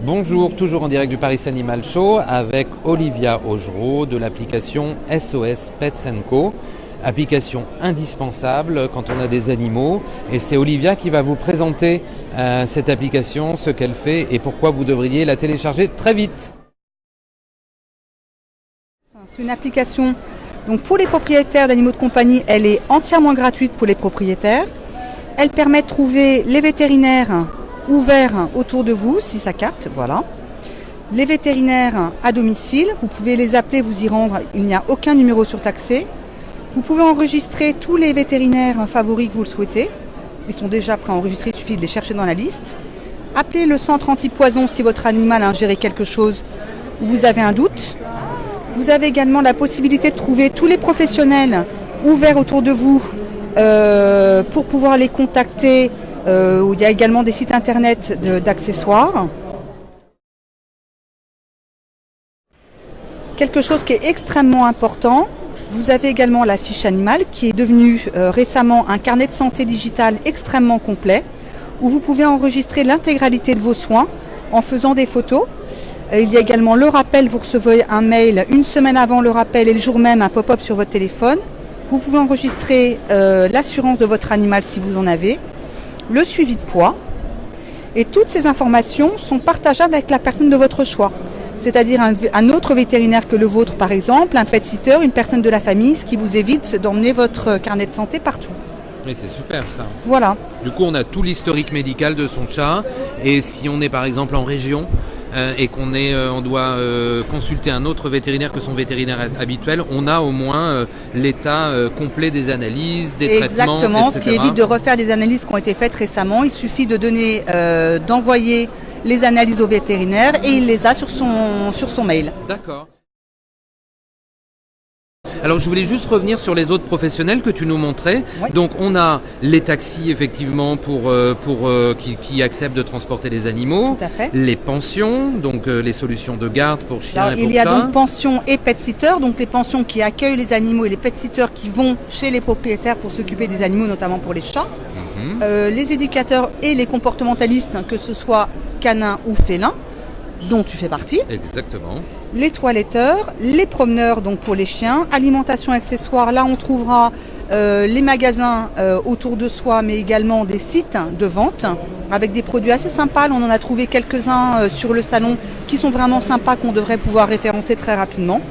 Bonjour, toujours en direct du Paris Animal Show avec Olivia Augereau de l'application SOS Pets & Co. Application indispensable quand on a des animaux, et c'est Olivia qui va vous présenter cette application, ce qu'elle fait et pourquoi vous devriez la télécharger très vite. C'est une application donc pour les propriétaires d'animaux de compagnie, elle est entièrement gratuite pour les propriétaires. Elle permet de trouver les vétérinaires ouverts autour de vous, si ça capte, voilà. Les vétérinaires à domicile, vous pouvez les appeler, vous y rendre, il n'y a aucun numéro surtaxé. Vous pouvez enregistrer tous les vétérinaires favoris que vous le souhaitez. Ils sont déjà préenregistrés, il suffit de les chercher dans la liste. Appelez le centre anti-poison si votre animal a ingéré quelque chose ou vous avez un doute. Vous avez également la possibilité de trouver tous les professionnels ouverts autour de vous pour pouvoir les contacter. Où il y a également des sites internet d'accessoires. Quelque chose qui est extrêmement important, vous avez également la fiche animale qui est devenue récemment un carnet de santé digital extrêmement complet où vous pouvez enregistrer l'intégralité de vos soins en faisant des photos. Il y a également le rappel, vous recevez un mail une semaine avant le rappel et le jour même un pop-up sur votre téléphone. Vous pouvez enregistrer l'assurance de votre animal si vous en avez, le suivi de poids, et toutes ces informations sont partageables avec la personne de votre choix, c'est-à-dire un autre vétérinaire que le vôtre par exemple, un pet-sitter, une personne de la famille, ce qui vous évite d'emmener votre carnet de santé partout. Oui, c'est super ça. Voilà. Du coup, on a tout l'historique médical de son chat, et si on est par exemple en région et on doit consulter un autre vétérinaire que son vétérinaire habituel, on a au moins l'état complet des analyses, des traitements, exactement, etc. Ce qui évite de refaire des analyses qui ont été faites récemment. Il suffit de donner, d'envoyer les analyses au vétérinaire et il les a sur son mail. D'accord. Alors je voulais juste revenir sur les autres professionnels que tu nous montrais. Oui. Donc on a les taxis effectivement qui acceptent de transporter les animaux. Tout à fait. Les pensions, donc les solutions de garde pour chiens et pour chats. Il y a donc pensions et pet-sitters, donc les pensions qui accueillent les animaux et les pet-sitters qui vont chez les propriétaires pour s'occuper des animaux, notamment pour les chats. Les éducateurs et les comportementalistes, que ce soit canins ou félins, dont tu fais partie. Exactement. Les toiletteurs, les promeneurs donc pour les chiens, alimentation accessoire, là on trouvera les magasins autour de soi, mais également des sites de vente avec des produits assez sympas. On en a trouvé quelques-uns sur le salon qui sont vraiment sympas, qu'on devrait pouvoir référencer très rapidement.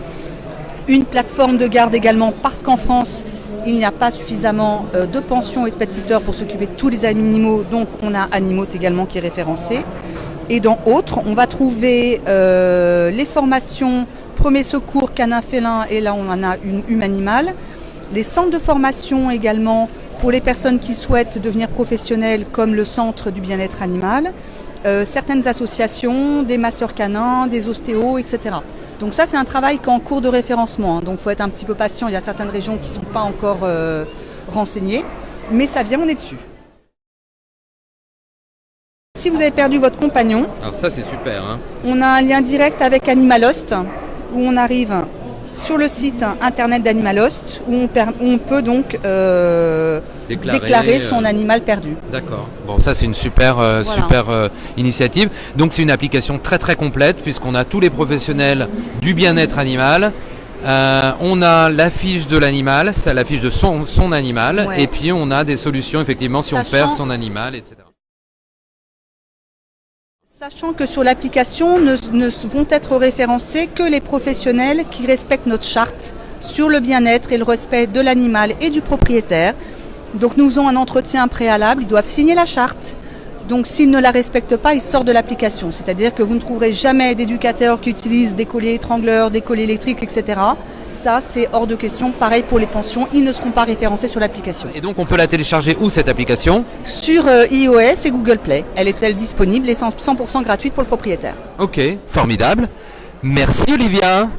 Une plateforme de garde également, parce qu'en France il n'y a pas suffisamment de pensions et de pet-sitters pour s'occuper de tous les animaux, donc on a Animaux également qui est référencé. Et dans autres, on va trouver les formations premier secours canin félin, et là on en a une humain-animal. Les centres de formation également pour les personnes qui souhaitent devenir professionnelles, comme le centre du bien-être animal, certaines associations, des masseurs canins, des ostéos, etc. Donc ça c'est un travail qui est en cours de référencement, donc il faut être un petit peu patient, il y a certaines régions qui ne sont pas encore renseignées, mais ça vient, on est dessus. Si vous avez perdu votre compagnon, alors ça c'est super, hein. On a un lien direct avec Animalost, où on arrive sur le site internet d'Animalost, où on peut donc déclarer son animal perdu. D'accord. Bon, ça c'est une super initiative. Donc c'est une application très très complète puisqu'on a tous les professionnels du bien-être animal. On a la fiche de l'animal, la fiche de son animal, ouais. Et puis on a des solutions effectivement si on perd son animal, etc. Sachant que sur l'application ne vont être référencés que les professionnels qui respectent notre charte sur le bien-être et le respect de l'animal et du propriétaire. Donc nous faisons un entretien préalable, ils doivent signer la charte. Donc s'ils ne la respectent pas, ils sortent de l'application. C'est-à-dire que vous ne trouverez jamais d'éducateurs qui utilisent des colliers étrangleurs, des colliers électriques, etc. Ça, c'est hors de question. Pareil pour les pensions, ils ne seront pas référencés sur l'application. Et donc on peut la télécharger où cette application ? Sur iOS et Google Play. Elle est disponible et 100% gratuite pour le propriétaire. Ok, formidable. Merci Olivia.